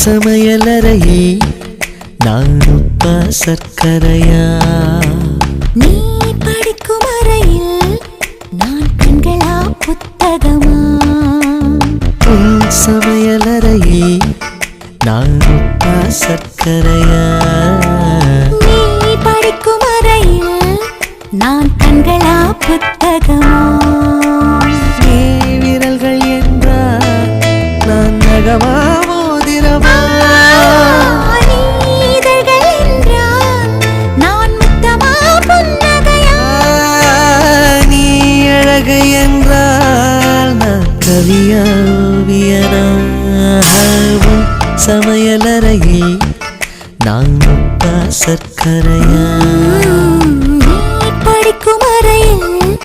சமையலறையே நான் உப்பா சர்க்கரையா? நீ படிக்கும் அறையில் நான் கண்களா புத்தகமா? உன் சமையலறையே நான் உப்பா சர்க்கரையா? நீ படிக்கும் அறையில் நான் கண்களா புத்தகமா? நீ விரல்கள் என்றால் நான் நகமா மோதிரமா? கவியா ஓவியனாகவும் சமையலறையே நான் உப்பா சர்க்கரையா?